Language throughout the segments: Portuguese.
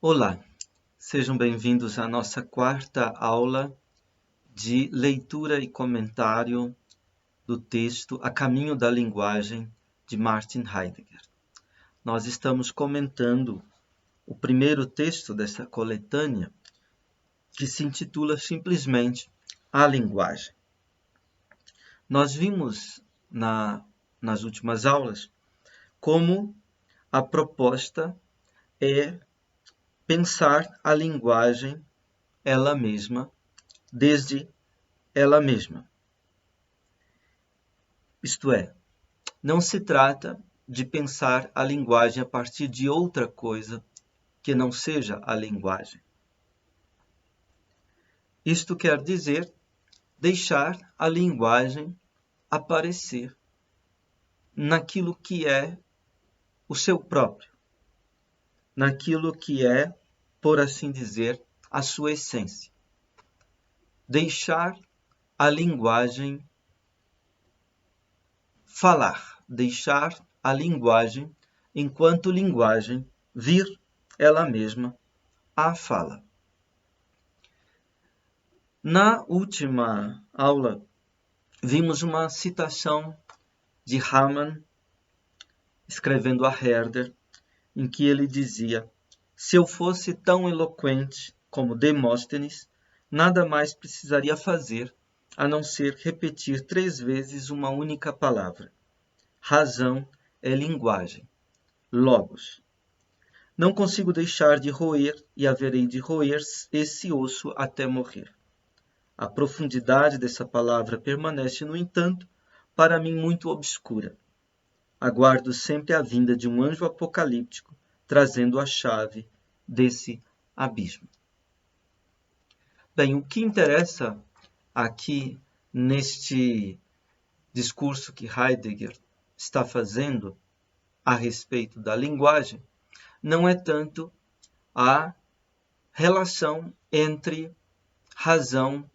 Olá, sejam bem-vindos à nossa quarta aula de leitura e comentário do texto A Caminho da Linguagem, de Martin Heidegger. Nós estamos comentando o primeiro texto dessa coletânea, que se intitula simplesmente A Linguagem. Nós vimos nas últimas aulas como a proposta é pensar a linguagem ela mesma, desde ela mesma. Isto é, não se trata de pensar a linguagem a partir de outra coisa que não seja a linguagem. Isto quer dizer deixar a linguagem aparecer naquilo que é o seu próprio, naquilo que é, por assim dizer, a sua essência. Deixar a linguagem falar, deixar a linguagem, enquanto linguagem, vir ela mesma à fala. Na última aula, vimos uma citação de Hamann, escrevendo a Herder, em que ele dizia: se eu fosse tão eloquente como Demóstenes, nada mais precisaria fazer a não ser repetir 3 vezes uma única palavra. Razão é linguagem. Logos. Não consigo deixar de roer e haverei de roer esse osso até morrer. A profundidade dessa palavra permanece, no entanto, para mim muito obscura. Aguardo sempre a vinda de um anjo apocalíptico, trazendo a chave desse abismo. Bem, o que interessa aqui neste discurso que Heidegger está fazendo a respeito da linguagem não é tanto a relação entre razão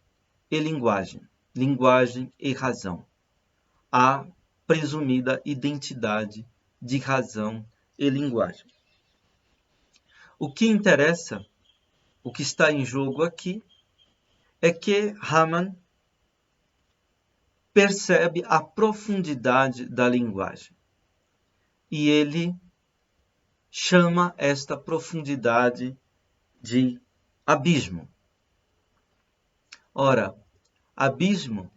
e linguagem, linguagem e razão, a presumida identidade de razão e linguagem. O que interessa, o que está em jogo aqui, é que Hamann percebe a profundidade da linguagem e ele chama esta profundidade de abismo. Ora, abismo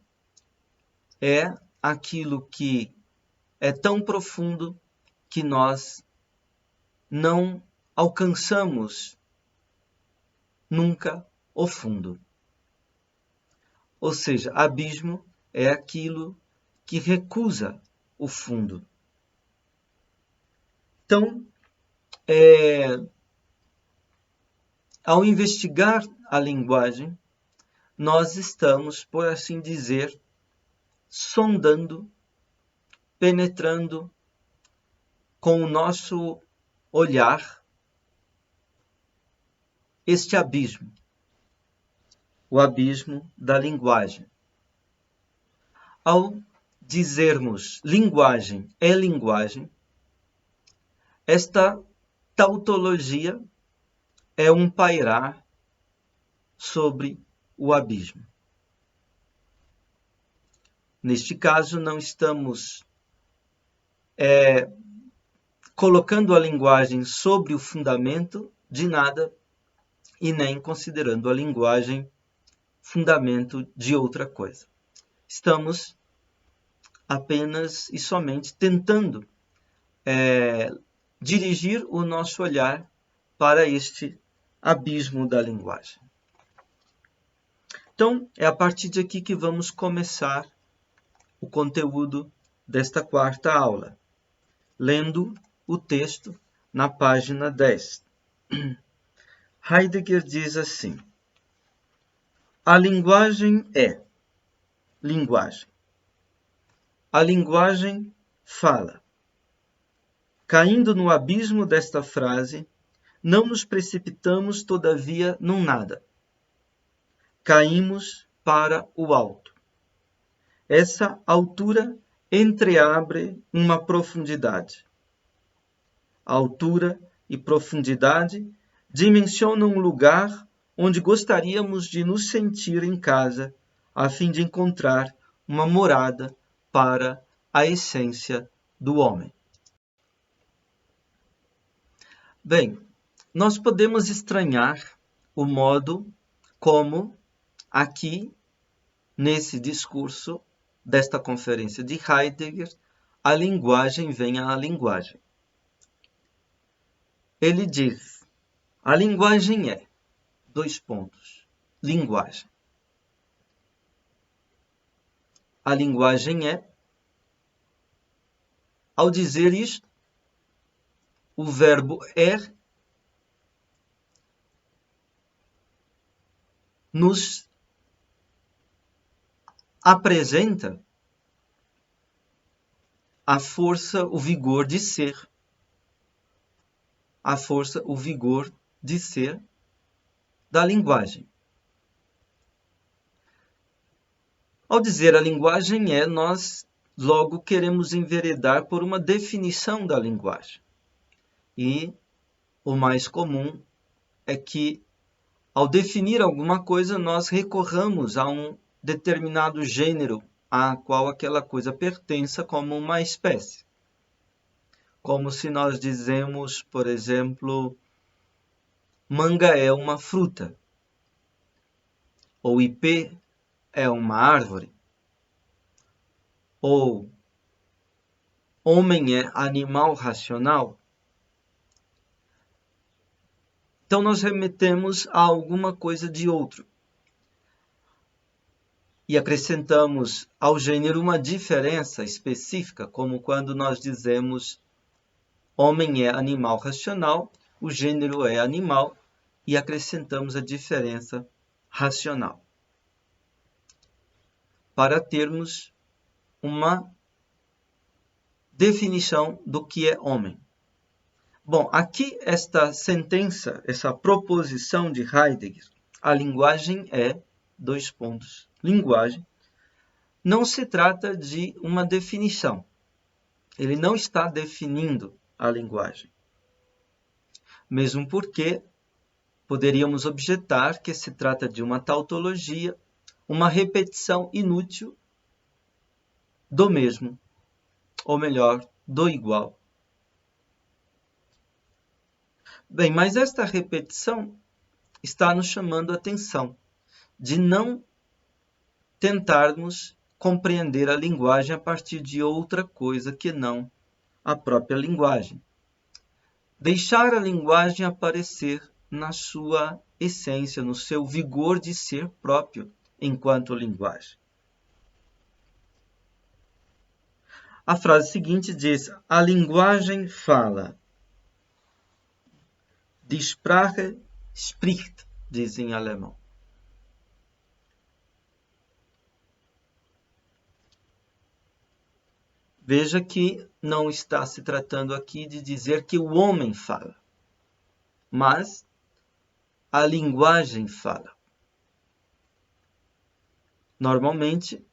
é aquilo que é tão profundo que nós não alcançamos nunca o fundo. Ou seja, abismo é aquilo que recusa o fundo. Então, ao investigar a linguagem, nós estamos, por assim dizer, sondando, penetrando com o nosso olhar este abismo, o abismo da linguagem. Ao dizermos linguagem é linguagem, esta tautologia é um pairar sobre o abismo. Neste caso, não estamos colocando a linguagem sobre o fundamento de nada e nem considerando a linguagem fundamento de outra coisa. Estamos apenas e somente tentando dirigir o nosso olhar para este abismo da linguagem. Então, é a partir de aqui que vamos começar o conteúdo desta quarta aula, lendo o texto na página 10. Heidegger diz assim: a linguagem é linguagem. A linguagem fala. Caindo no abismo desta frase, não nos precipitamos, todavia, num nada. Caímos para o alto. Essa altura entreabre uma profundidade. Altura e profundidade dimensiona um lugar onde gostaríamos de nos sentir em casa, a fim de encontrar uma morada para a essência do homem. Bem, nós podemos estranhar o modo como aqui, nesse discurso desta conferência de Heidegger, a linguagem vem à linguagem. Ele diz, a linguagem é, linguagem. A linguagem é, ao dizer isto, o verbo nos apresenta a força, o vigor de ser. A força, o vigor de ser da linguagem. Ao dizer a linguagem é, nós logo queremos enveredar por uma definição da linguagem. E o mais comum é que, ao definir alguma coisa, nós recorramos a um determinado gênero a qual aquela coisa pertença como uma espécie. Como se nós dizemos, por exemplo, manga é uma fruta, ou ipê é uma árvore, ou homem é animal racional. Então nós remetemos a alguma coisa de outro. E acrescentamos ao gênero uma diferença específica, como quando nós dizemos homem é animal racional, o gênero é animal, e acrescentamos a diferença racional, para termos uma definição do que é homem. Bom, aqui esta sentença, essa proposição de Heidegger, a linguagem é, linguagem, não se trata de uma definição. Ele não está definindo a linguagem. Mesmo porque poderíamos objetar que se trata de uma tautologia, uma repetição inútil do mesmo, ou melhor, do igual. Bem, mas esta repetição está nos chamando a atenção de não tentarmos compreender a linguagem a partir de outra coisa que não a própria linguagem. Deixar a linguagem aparecer na sua essência, no seu vigor de ser próprio enquanto linguagem. A frase seguinte diz: a linguagem fala. Die Sprache spricht, diz em alemão. Veja que não está se tratando aqui de dizer que o homem fala, mas a linguagem fala. Normalmente,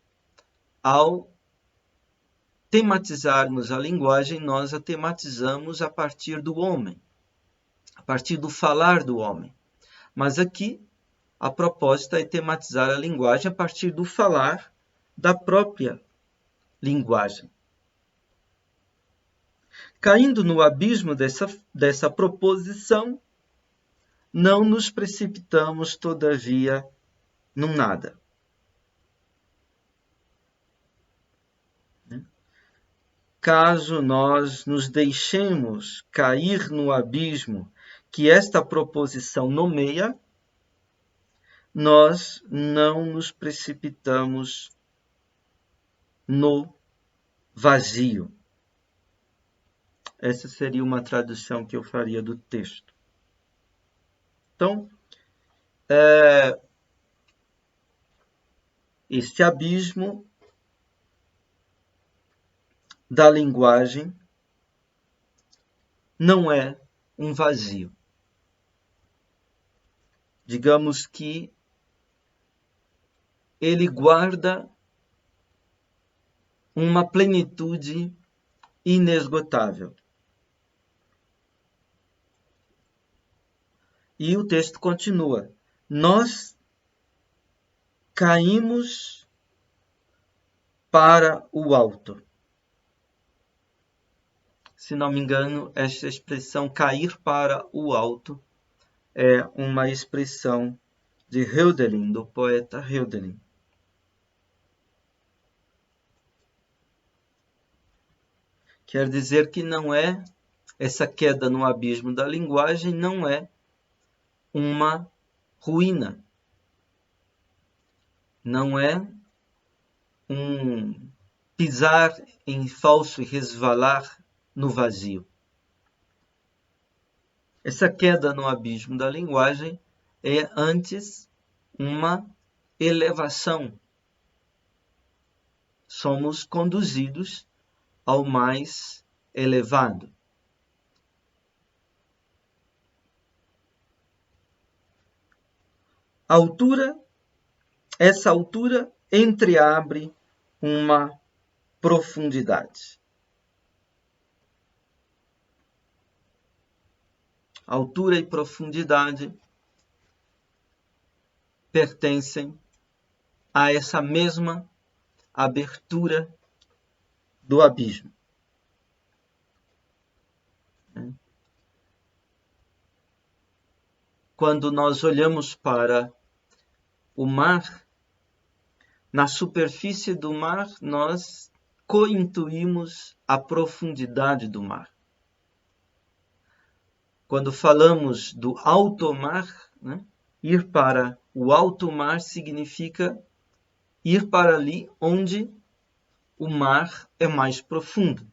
ao tematizarmos a linguagem, nós a tematizamos a partir do homem, a partir do falar do homem. Mas aqui, a proposta é tematizar a linguagem a partir do falar da própria linguagem. Caindo no abismo dessa proposição, não nos precipitamos, todavia, num nada. Caso nós nos deixemos cair no abismo que esta proposição nomeia, nós não nos precipitamos no vazio. Essa seria uma tradução que eu faria do texto. Então, este abismo da linguagem não é um vazio. Digamos que ele guarda uma plenitude inesgotável. E o texto continua: nós caímos para o alto. Se não me engano, esta expressão cair para o alto é uma expressão de Hölderlin, do poeta Hölderlin. Quer dizer que não é essa queda no abismo da linguagem, não é uma ruína. Não é um pisar em falso e resvalar no vazio. Essa queda no abismo da linguagem é antes uma elevação. Somos conduzidos ao mais elevado. Essa altura entreabre uma profundidade. Altura e profundidade pertencem a essa mesma abertura do abismo. Quando nós olhamos para o mar, na superfície do mar, nós cointuímos a profundidade do mar. Quando falamos do alto mar, ir para o alto mar significa ir para ali onde o mar é mais profundo.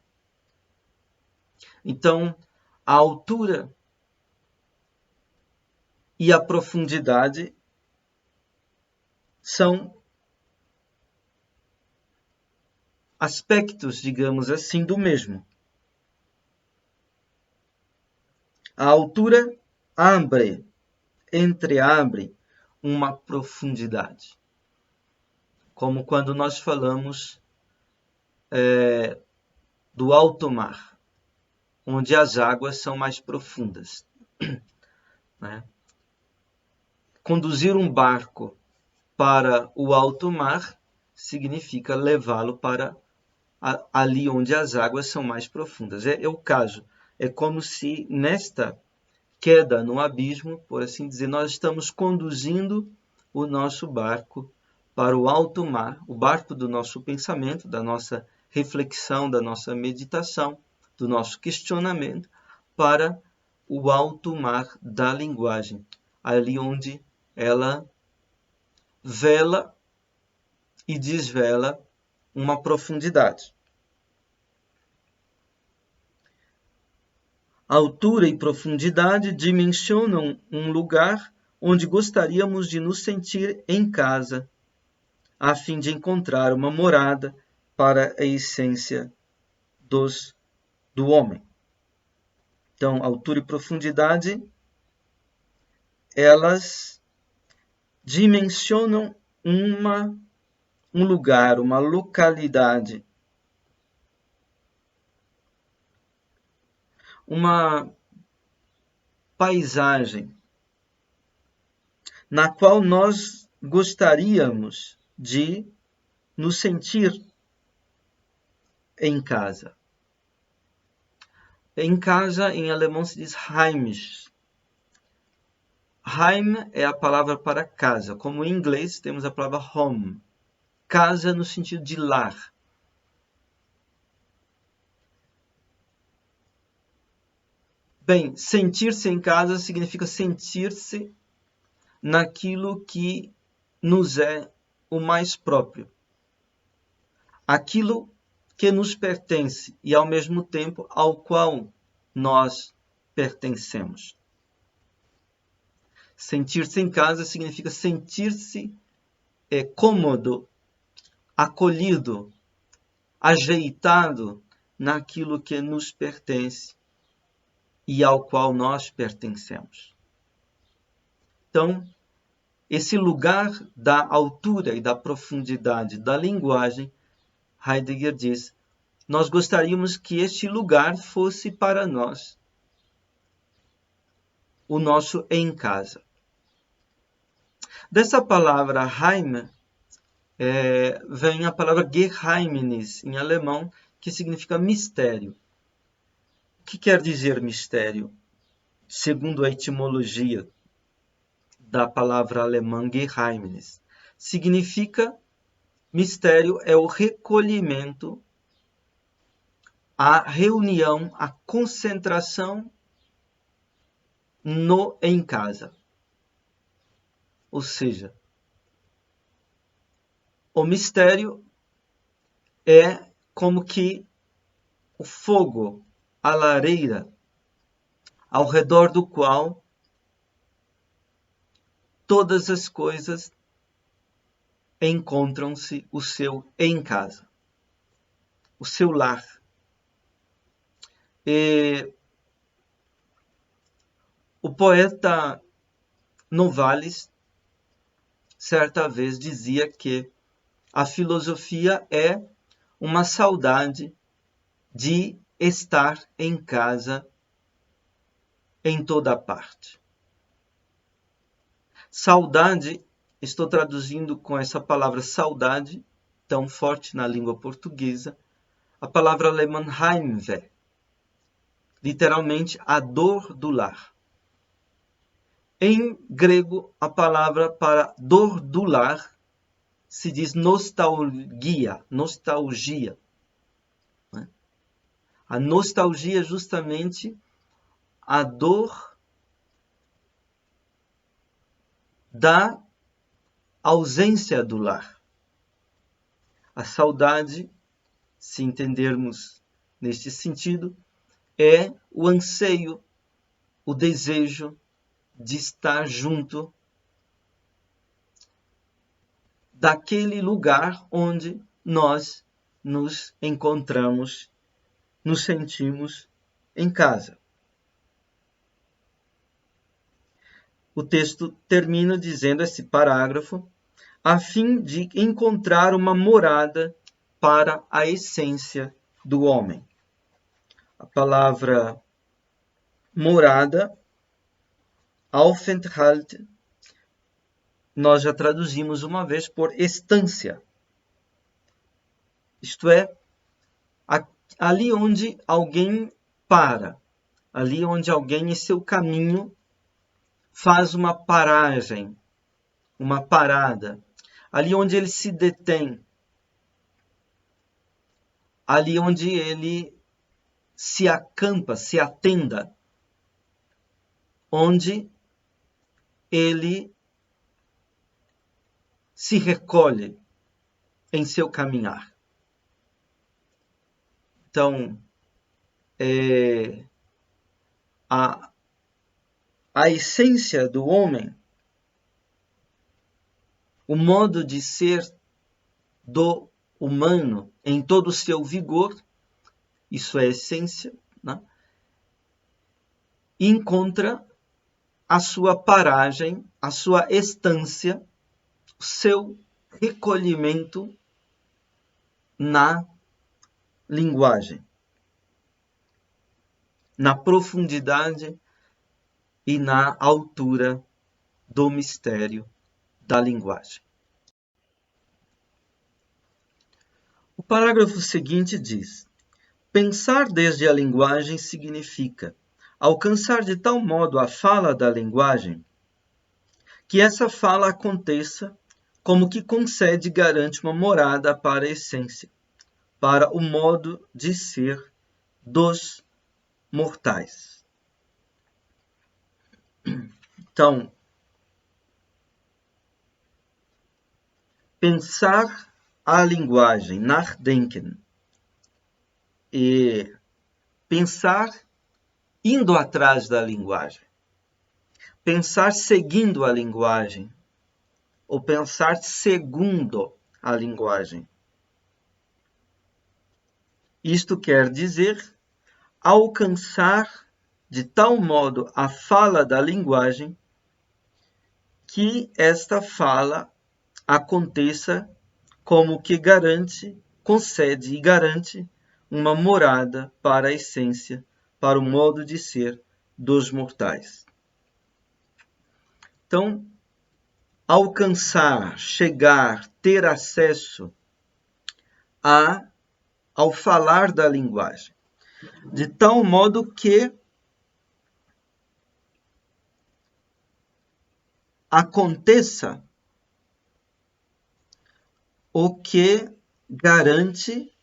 Então, a altura e a profundidade são aspectos, digamos assim, do mesmo. A altura entreabre uma profundidade. Como quando nós falamos do alto mar, onde as águas são mais profundas. Né? Conduzir um barco para o alto mar significa levá-lo para ali onde as águas são mais profundas. É o caso. É como se nesta queda no abismo, por assim dizer, nós estamos conduzindo o nosso barco para o alto mar, o barco do nosso pensamento, da nossa reflexão, da nossa meditação, do nosso questionamento, para o alto mar da linguagem, ali onde ela vela e desvela uma profundidade. Altura e profundidade dimensionam um lugar onde gostaríamos de nos sentir em casa, a fim de encontrar uma morada para a essência do homem. Então, altura e profundidade, elas dimensionam um lugar, uma localidade, uma paisagem na qual nós gostaríamos de nos sentir em casa. Em casa, em alemão, se diz Heimisch. Heim é a palavra para casa. Como em inglês, temos a palavra home. Casa no sentido de lar. Bem, sentir-se em casa significa sentir-se naquilo que nos é o mais próprio. Aquilo que nos pertence e, ao mesmo tempo, ao qual nós pertencemos. Sentir-se em casa significa sentir-se cômodo, acolhido, ajeitado naquilo que nos pertence e ao qual nós pertencemos. Então, esse lugar da altura e da profundidade da linguagem, Heidegger diz, nós gostaríamos que este lugar fosse para nós o nosso em casa. Dessa palavra Heim vem a palavra Geheimnis, em alemão, que significa mistério. O que quer dizer mistério? Segundo a etimologia da palavra alemã Geheimnis, significa mistério é o recolhimento, a reunião, a concentração no em casa. Ou seja, o mistério é como que o fogo, a lareira, ao redor do qual todas as coisas encontram-se o seu em casa, o seu lar. E o poeta Novalis, certa vez, dizia que a filosofia é uma saudade de estar em casa em toda parte. Saudade, estou traduzindo com essa palavra saudade, tão forte na língua portuguesa, a palavra alemã Heimweh, literalmente a dor do lar. Em grego, a palavra para dor do lar se diz nostalgia. A nostalgia é justamente a dor da ausência do lar. A saudade, se entendermos neste sentido, é o anseio, o desejo de estar junto daquele lugar onde nós nos encontramos, nos sentimos em casa. O texto termina dizendo esse parágrafo, a fim de encontrar uma morada para a essência do homem. A palavra morada, Aufenthalt, nós já traduzimos uma vez por estância. Isto é, ali onde alguém para, ali onde alguém em seu caminho faz uma paragem, uma parada, ali onde ele se detém, ali onde ele se acampa, se atenda, onde ele se recolhe em seu caminhar. Então, a essência do homem, o modo de ser do humano em todo o seu vigor, isso é a essência, né? Encontra a sua paragem, a sua estância, o seu recolhimento na linguagem, na profundidade e na altura do mistério da linguagem. O parágrafo seguinte diz: pensar desde a linguagem significa alcançar de tal modo a fala da linguagem que essa fala aconteça como que concede e garante uma morada para a essência, para o modo de ser dos mortais. Então, pensar a linguagem, nachdenken, e pensar indo atrás da linguagem, pensar seguindo a linguagem, ou pensar segundo a linguagem. Isto quer dizer alcançar de tal modo a fala da linguagem que esta fala aconteça como que garante, concede e garante uma morada para a essência, para o modo de ser dos mortais. Então, alcançar, chegar, ter acesso ao falar da linguagem, de tal modo que aconteça o que garante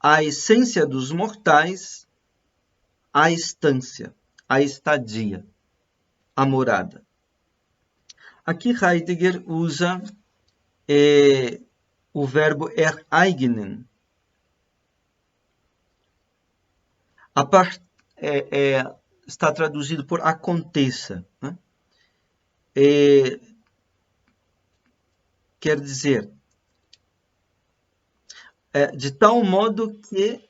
a essência dos mortais, a estância, a estadia, a morada. Aqui Heidegger usa o verbo ereignen. Está traduzido por aconteça, né? Quer dizer, de tal modo que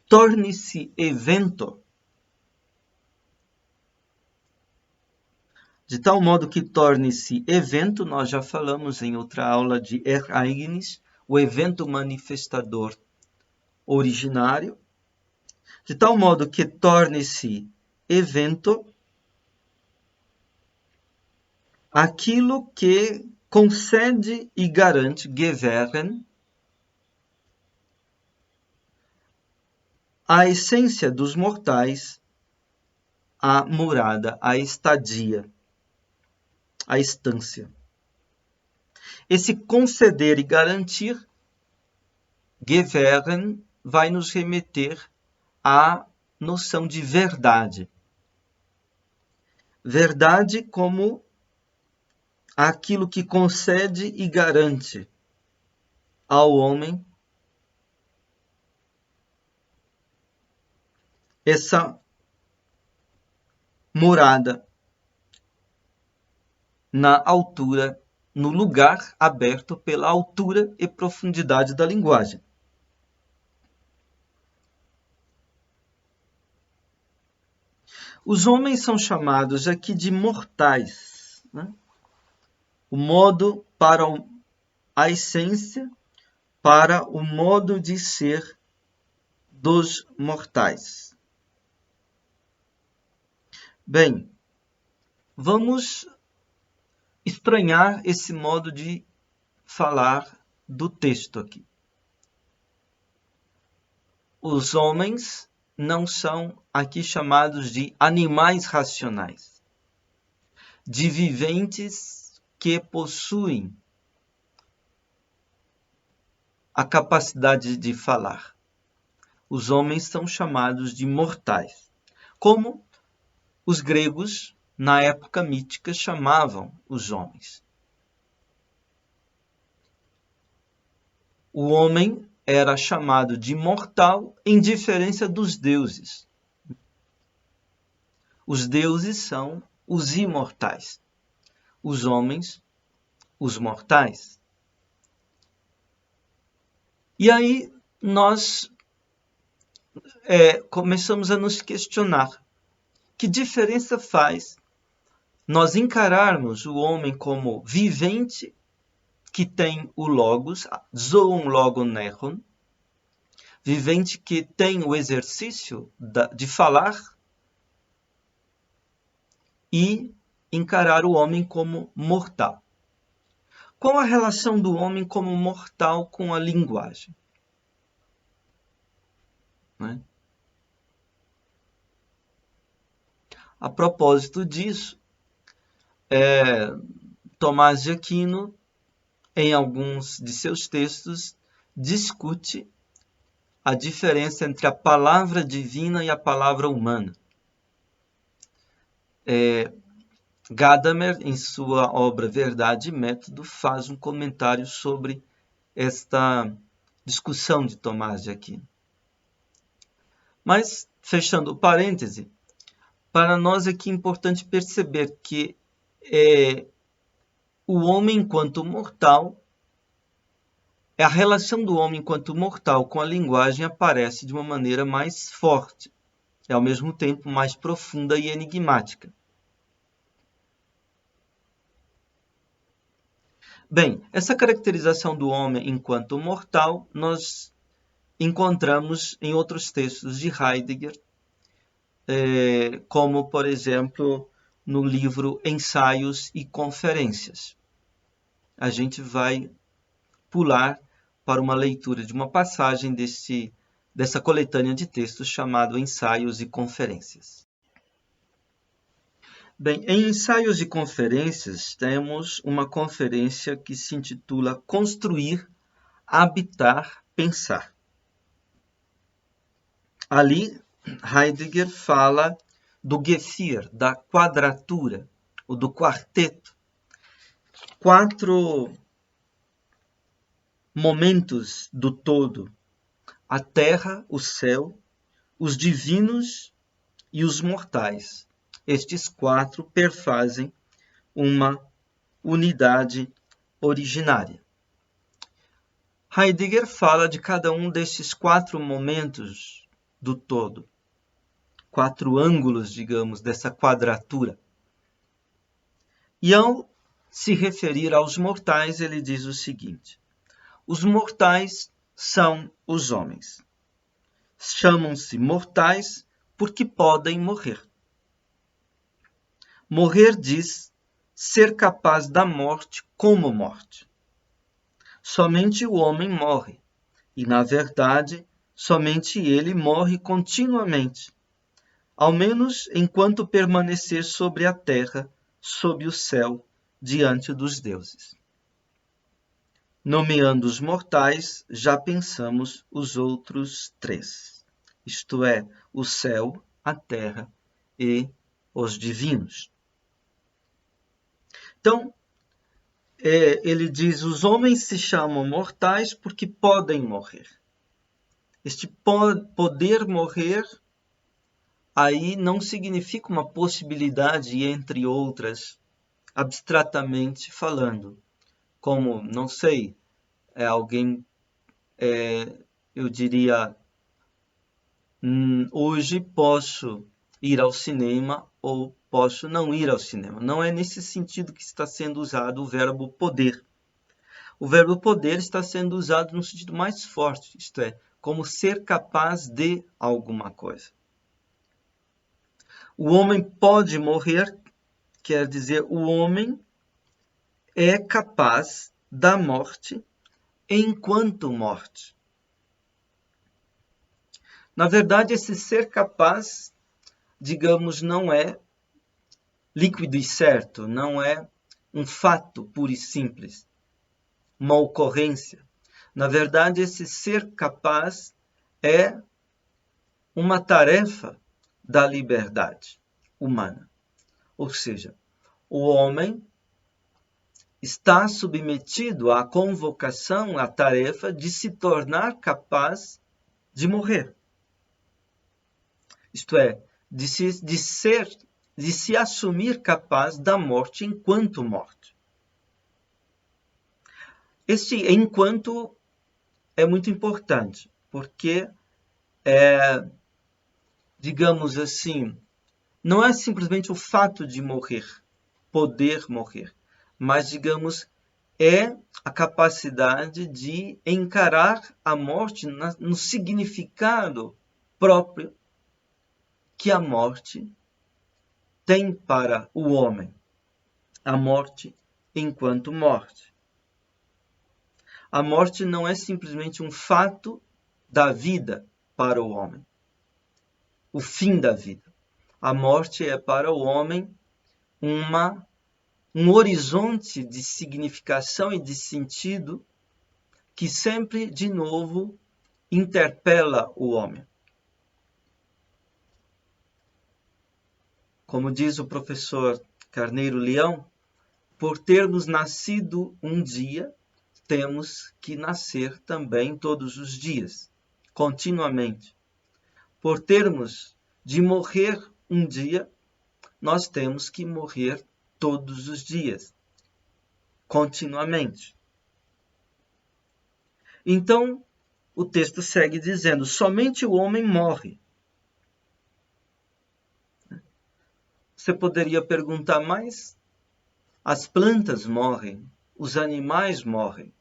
torne-se evento. De tal modo que torne-se evento, nós já falamos em outra aula de Ereignis, o evento manifestador originário. De tal modo que torne-se evento aquilo que concede e garante, gewähren, a essência dos mortais, a morada, a estadia, a estância. Esse conceder e garantir, gewähren, vai nos remeter à noção de verdade. Verdade como aquilo que concede e garante ao homem essa morada na altura, no lugar aberto pela altura e profundidade da linguagem. Os homens são chamados aqui de mortais, né? O modo para a essência, para o modo de ser dos mortais. Bem, vamos estranhar esse modo de falar do texto aqui. Os homens não são aqui chamados de animais racionais, de viventes que possuem a capacidade de falar. Os homens são chamados de mortais, como os gregos, na época mítica, chamavam os homens. O homem era chamado de mortal em diferença dos deuses. Os deuses são os imortais, os homens, os mortais. E aí nós começamos a nos questionar: que diferença faz nós encararmos o homem como vivente que tem o logos, zoon logon nechon, vivente que tem o exercício de falar, e encarar o homem como mortal? Qual a relação do homem como mortal com a linguagem? Né? A propósito disso, Tomás de Aquino, em alguns de seus textos, discute a diferença entre a palavra divina e a palavra humana. Gadamer, em sua obra Verdade e Método, faz um comentário sobre esta discussão de Tomás de Aquino. Mas, fechando o parêntese, para nós aqui é importante perceber que o homem enquanto mortal, a relação do homem enquanto mortal com a linguagem aparece de uma maneira mais forte, e ao mesmo tempo mais profunda e enigmática. Bem, essa caracterização do homem enquanto mortal nós encontramos em outros textos de Heidegger, como, por exemplo, no livro Ensaios e Conferências. A gente vai pular para uma leitura de uma passagem dessa coletânea de textos chamado Ensaios e Conferências. Bem, em Ensaios e Conferências, temos uma conferência que se intitula Construir, Habitar, Pensar. Ali, Heidegger fala do Gevier, da quadratura, ou do quarteto. 4 momentos do todo: a terra, o céu, os divinos e os mortais. Estes 4 perfazem uma unidade originária. Heidegger fala de cada um destes 4 momentos do todo, 4 ângulos, digamos, dessa quadratura. E ao se referir aos mortais, ele diz o seguinte: os mortais são os homens. Chamam-se mortais porque podem morrer. Morrer diz ser capaz da morte como morte. Somente o homem morre, e, na verdade, somente ele morre continuamente, ao menos enquanto permanecer sobre a terra, sob o céu, diante dos deuses. Nomeando os mortais, já pensamos os outros 3, isto é, o céu, a terra e os divinos. Então, ele diz: os homens se chamam mortais porque podem morrer. Este poder morrer aí não significa uma possibilidade entre outras, abstratamente falando. Como, não sei, alguém, eu diria, hoje posso ir ao cinema ou posso não ir ao cinema. Não é nesse sentido que está sendo usado o verbo poder. O verbo poder está sendo usado no sentido mais forte, isto é, como ser capaz de alguma coisa. O homem pode morrer, quer dizer, o homem é capaz da morte enquanto morte. Na verdade, esse ser capaz, digamos, não é líquido e certo, não é um fato puro e simples, uma ocorrência. Na verdade, esse ser capaz é uma tarefa da liberdade humana. Ou seja, o homem está submetido à convocação, à tarefa de se tornar capaz de morrer. Isto é, de se assumir capaz da morte enquanto morte. Este enquanto é muito importante, porque digamos assim, não é simplesmente o fato de morrer, poder morrer, mas, digamos, é a capacidade de encarar a morte no significado próprio que a morte tem para o homem. A morte enquanto morte. A morte não é simplesmente um fato da vida para o homem. O fim da vida. A morte é para o homem um horizonte de significação e de sentido que sempre, de novo, interpela o homem. Como diz o professor Carneiro Leão, por termos nascido um dia, temos que nascer também todos os dias, continuamente. Por termos de morrer um dia, nós temos que morrer todos os dias, continuamente. Então, o texto segue dizendo: somente o homem morre. Você poderia perguntar, mas as plantas morrem, os animais morrem.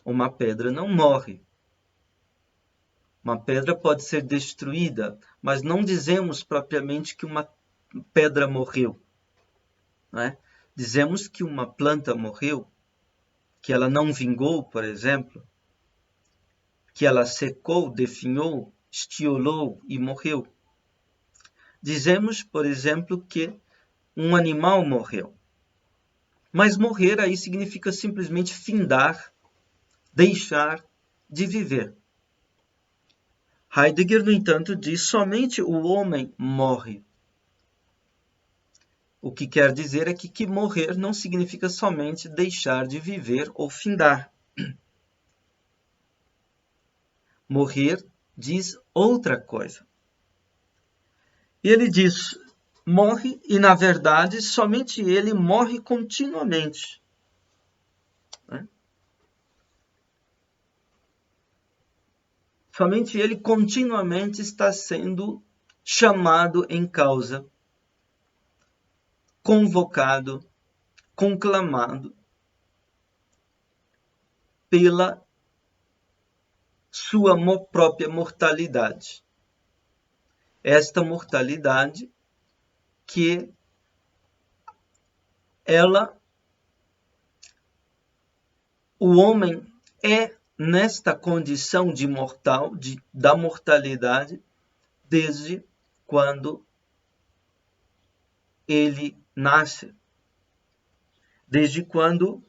Uma pedra não morre. Uma pedra pode ser destruída, mas não dizemos propriamente que uma pedra morreu. Não é? Dizemos que uma planta morreu, que ela não vingou, por exemplo, que ela secou, definhou, estiolou e morreu. Dizemos, por exemplo, que um animal morreu. Mas morrer aí significa simplesmente findar, deixar de viver. Heidegger, no entanto, diz somente o homem morre. O que quer dizer é que morrer não significa somente deixar de viver ou findar. Morrer diz outra coisa. Ele diz, morre e, na verdade, somente ele morre continuamente. Né? Somente ele continuamente está sendo chamado em causa, convocado, conclamado pela sua própria mortalidade. Esta mortalidade que o homem é nesta condição de mortal, da mortalidade, desde quando ele nasce, desde quando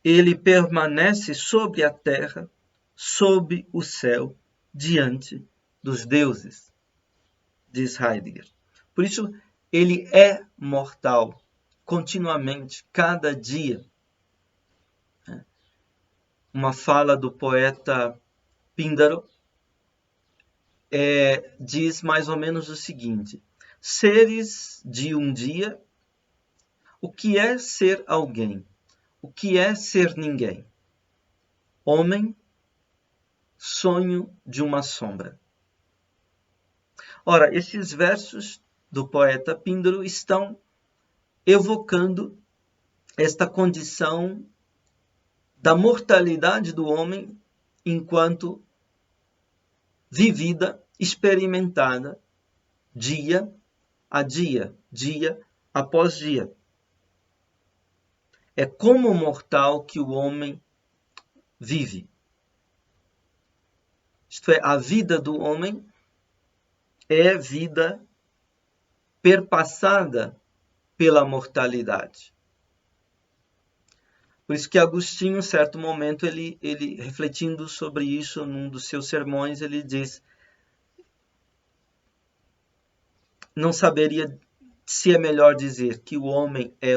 ele permanece sobre a terra, sob o céu, diante dos deuses, diz Heidegger. Por isso, ele é mortal, continuamente, cada dia. Uma fala do poeta Píndaro diz mais ou menos o seguinte: seres de um dia, o que é ser alguém? O que é ser ninguém? Homem, sonho de uma sombra. Ora, esses versos do poeta Píndaro estão evocando esta condição da mortalidade do homem enquanto vivida, experimentada, dia a dia, dia após dia. É como mortal que o homem vive. Isto é, a vida do homem é vida perpassada pela mortalidade. Por isso que Agostinho, em certo momento, ele refletindo sobre isso num dos seus sermões, ele diz: não saberia se é melhor dizer que o homem é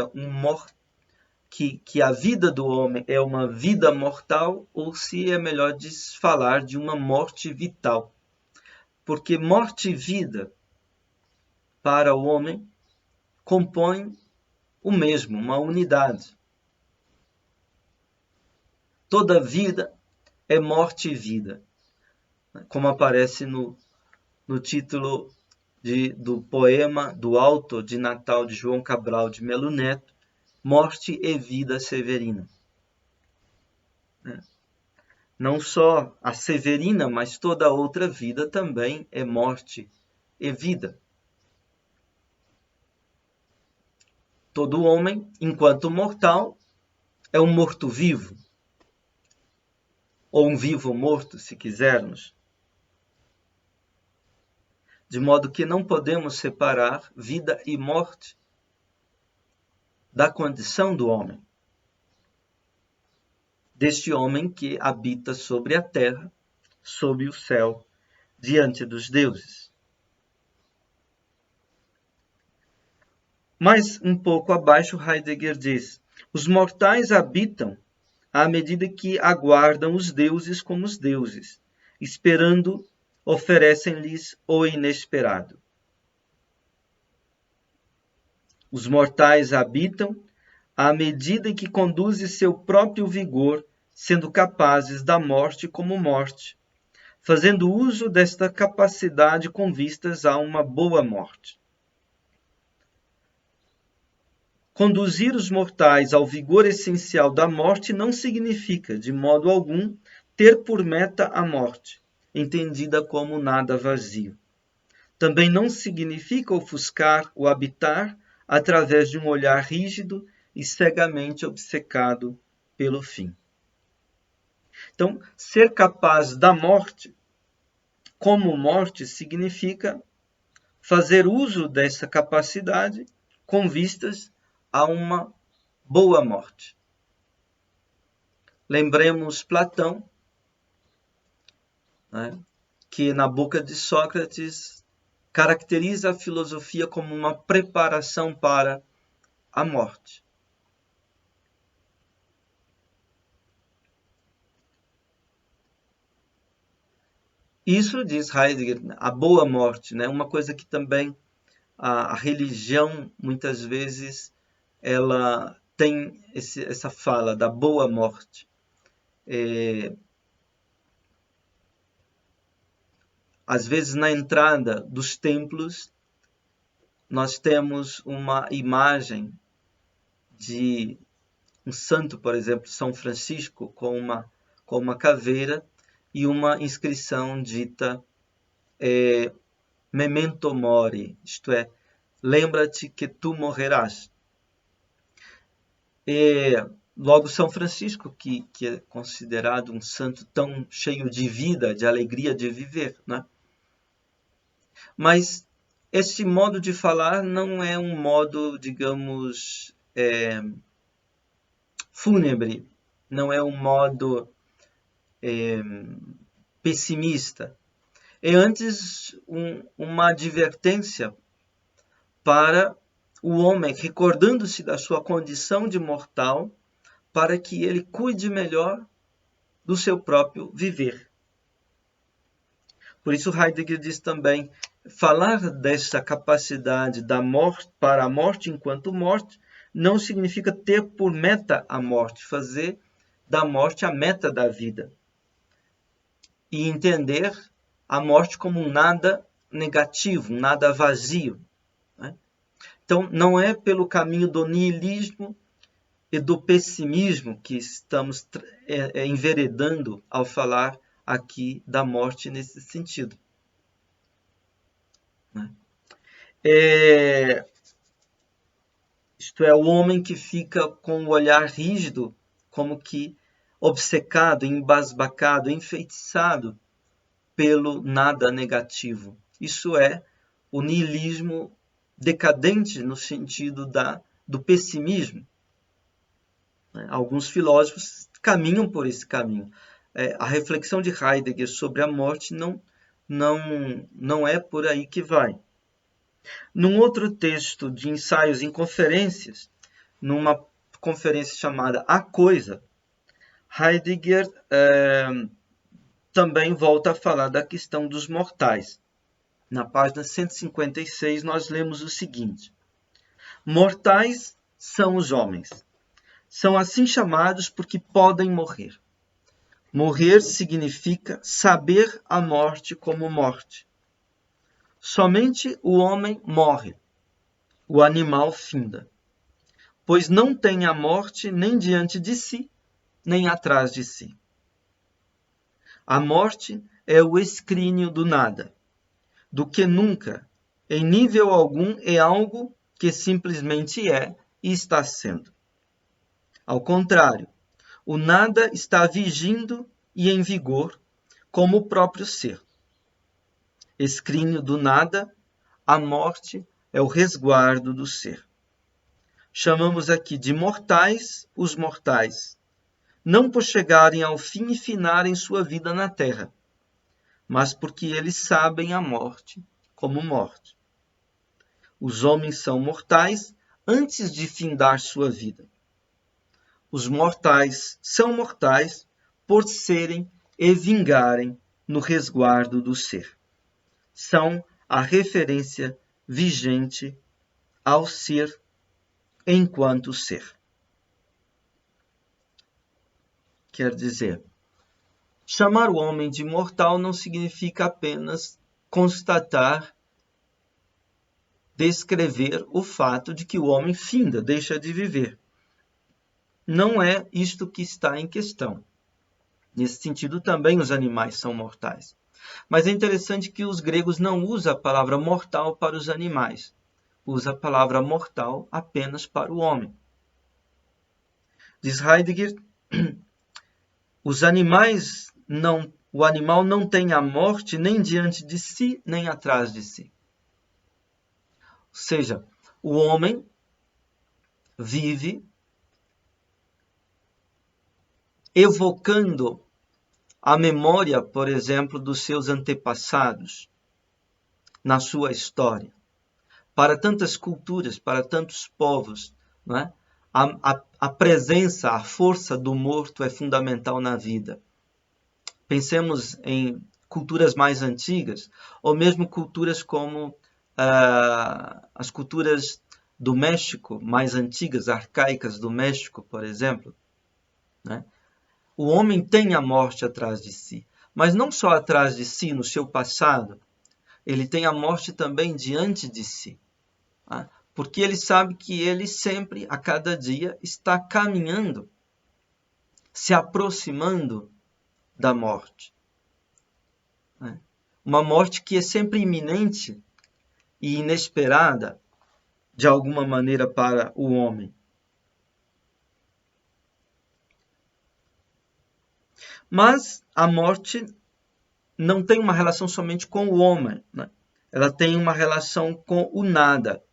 que a vida do homem é uma vida mortal, ou se é melhor falar de uma morte vital. Porque morte e vida, para o homem, compõem o mesmo, uma unidade. Toda vida é morte e vida, como aparece no título do poema do Alto de Natal de João Cabral de Melo Neto, Morte e Vida Severina. Não só a Severina, mas toda a outra vida também é morte e vida. Todo homem, enquanto mortal, é um morto-vivo, ou um vivo-morto, se quisermos. De modo que não podemos separar vida e morte da condição do homem. Deste homem que habita sobre a terra, sob o céu, diante dos deuses. Mas um pouco abaixo, Heidegger diz: os mortais habitam à medida que aguardam os deuses como os deuses, esperando, oferecem-lhes o inesperado. Os mortais habitam à medida que conduzem seu próprio vigor, sendo capazes da morte como morte, fazendo uso desta capacidade com vistas a uma boa morte. Conduzir os mortais ao vigor essencial da morte não significa, de modo algum, ter por meta a morte, entendida como nada vazio. também não significa ofuscar ou habitar através de um olhar rígido e cegamente obcecado pelo fim. Então, ser capaz da morte como morte significa fazer uso dessa capacidade com vistas a uma boa morte. Lembremos Platão, né, que na boca de Sócrates caracteriza a filosofia como uma preparação para a morte. Isso, diz Heidegger, a boa morte, né? Uma coisa que também a religião, muitas vezes, ela tem essa fala da boa morte. Às vezes, na entrada dos templos, nós temos uma imagem de um santo, por exemplo, São Francisco, com uma caveira e uma inscrição dita Memento Mori, isto é, lembra-te que tu morrerás. E logo São Francisco, que é considerado um santo tão cheio de vida, de alegria de viver, né? Mas esse modo de falar não é um modo, digamos, fúnebre, não é um modo pessimista. É antes uma advertência para o homem, recordando-se da sua condição de mortal, para que ele cuide melhor do seu próprio viver. Por isso Heidegger diz também, falar dessa capacidade da morte para a morte enquanto morte não significa ter por meta a morte, fazer da morte a meta da vida. E entender a morte como um nada negativo, um nada vazio. Né? Então, não é pelo caminho do niilismo e do pessimismo que estamos enveredando ao falar aqui da morte nesse sentido. Né? Isto é, o homem que fica com o olhar rígido, como que obcecado, embasbacado, enfeitiçado pelo nada negativo. Isso é o niilismo decadente no sentido do pessimismo. Alguns filósofos caminham por esse caminho. A reflexão de Heidegger sobre a morte não é por aí que vai. Num outro texto de ensaios em conferências, numa conferência chamada A Coisa, Heidegger também volta a falar da questão dos mortais. Na página 156, nós lemos o seguinte: mortais são os homens. São assim chamados porque podem morrer. Morrer significa saber a morte como morte. Somente o homem morre, o animal finda, pois não tem a morte nem diante de si, nem atrás de si. A morte é o escrínio do nada, do que nunca, em nível algum, é algo que simplesmente é e está sendo. Ao contrário, o nada está vigindo e em vigor, como o próprio ser. Escrínio do nada, a morte é o resguardo do ser. Chamamos aqui de mortais os mortais, não por chegarem ao fim e finarem sua vida na terra, mas porque eles sabem a morte como morte. Os homens são mortais antes de findar sua vida. Os mortais são mortais por serem e vingarem no resguardo do ser. São a referência vigente ao ser enquanto ser. Quer dizer, chamar o homem de mortal não significa apenas constatar, descrever o fato de que o homem finda, deixa de viver. Não é isto que está em questão. Nesse sentido, também os animais são mortais. Mas é interessante que os gregos não usam a palavra mortal para os animais. Usa a palavra mortal apenas para o homem. Diz Heidegger, o animal não tem a morte nem diante de si, nem atrás de si. Ou seja, o homem vive evocando a memória, por exemplo, dos seus antepassados na sua história. Para tantas culturas, para tantos povos, não é? A presença, a força do morto é fundamental na vida. Pensemos em culturas mais antigas, ou mesmo culturas como as culturas do México, mais antigas, arcaicas do México, por exemplo. Né? O homem tem a morte atrás de si, mas não só atrás de si, no seu passado, ele tem a morte também diante de si. Tá? Porque ele sabe que ele sempre, a cada dia, está caminhando, se aproximando da morte. Uma morte que é sempre iminente e inesperada, de alguma maneira, para o homem. Mas a morte não tem uma relação somente com o homem, né? Ela tem uma relação com o nada.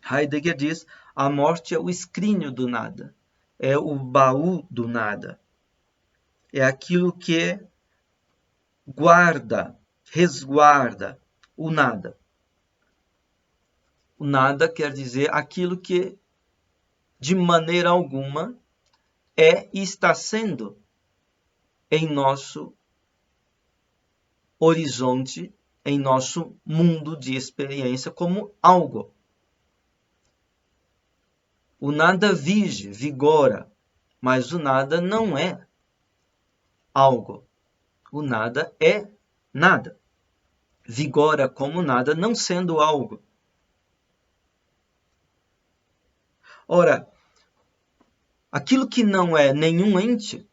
Heidegger diz, a morte é o escrínio do nada, é o baú do nada. É aquilo que guarda, resguarda o nada. O nada quer dizer aquilo que, de maneira alguma, é e está sendo em nosso horizonte, em nosso mundo de experiência como algo. O nada vige, vigora, mas o nada não é algo. O nada é nada. Vigora como nada, não sendo algo. Ora, aquilo que não é nenhum ente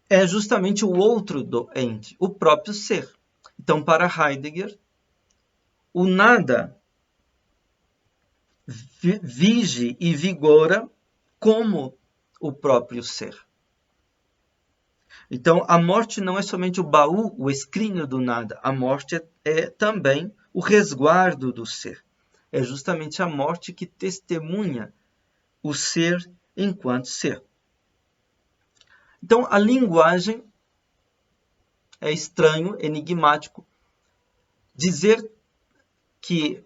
é justamente o outro do ente, o próprio ser. Então, para Heidegger, o nada vige e vigora como o próprio ser. Então, a morte não é somente o baú, o escrínio do nada. A morte é também o resguardo do ser. É justamente a morte que testemunha o ser enquanto ser. Então, a linguagem é estranho, enigmático. Dizer que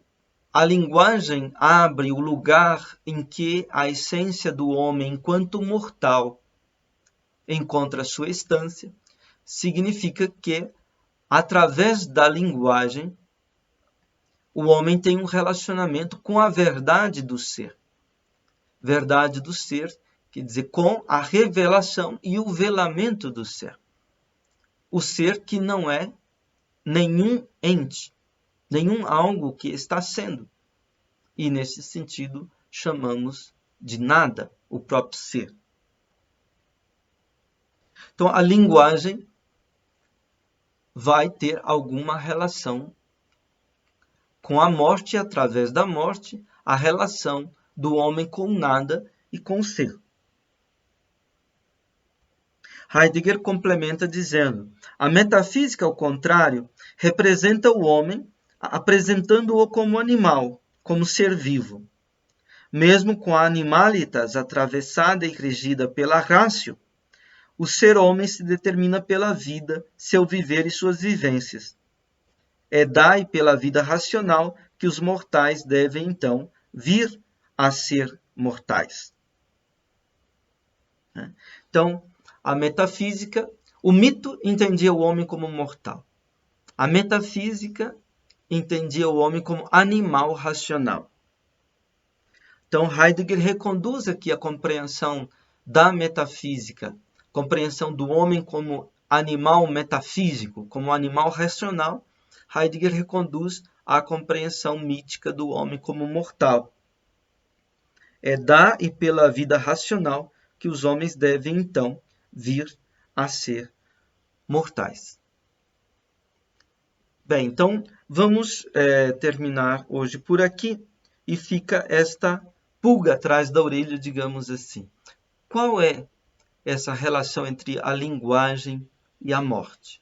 a linguagem abre o lugar em que a essência do homem, enquanto mortal, encontra sua estância, significa que, através da linguagem, o homem tem um relacionamento com a verdade do ser. Verdade do ser, quer dizer, com a revelação e o velamento do ser. O ser que não é nenhum ente, nenhum algo que está sendo. E, nesse sentido, chamamos de nada o próprio ser. Então, a linguagem vai ter alguma relação com a morte e, através da morte, a relação do homem com nada e com o ser. Heidegger complementa dizendo: a metafísica, ao contrário, representa o homem, apresentando-o como animal, como ser vivo. Mesmo com a animalitas atravessada e regida pela ratio, o ser homem se determina pela vida, seu viver e suas vivências. É daí pela vida racional que os mortais devem, então, vir a ser mortais. Então, a metafísica, o mito entendia o homem como mortal. A metafísica entendia o homem como animal racional. Então, Heidegger reconduz aqui a compreensão da metafísica, compreensão do homem como animal metafísico, como animal racional. Heidegger reconduz a compreensão mítica do homem como mortal. É da e pela vida racional que os homens devem, então, vir a ser mortais. Bem, então vamos terminar hoje por aqui e fica esta pulga atrás da orelha, digamos assim. Qual é essa relação entre a linguagem e a morte?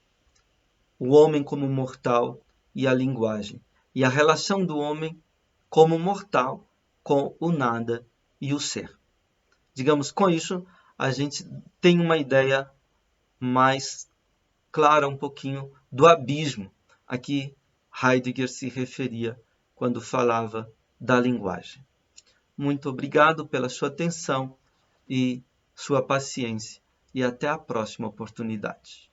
O homem como mortal e a linguagem. E a relação do homem como mortal com o nada e o ser. Digamos, com isso, a gente tem uma ideia mais clara um pouquinho do abismo a que Heidegger se referia quando falava da linguagem. Muito obrigado pela sua atenção e sua paciência, e até a próxima oportunidade.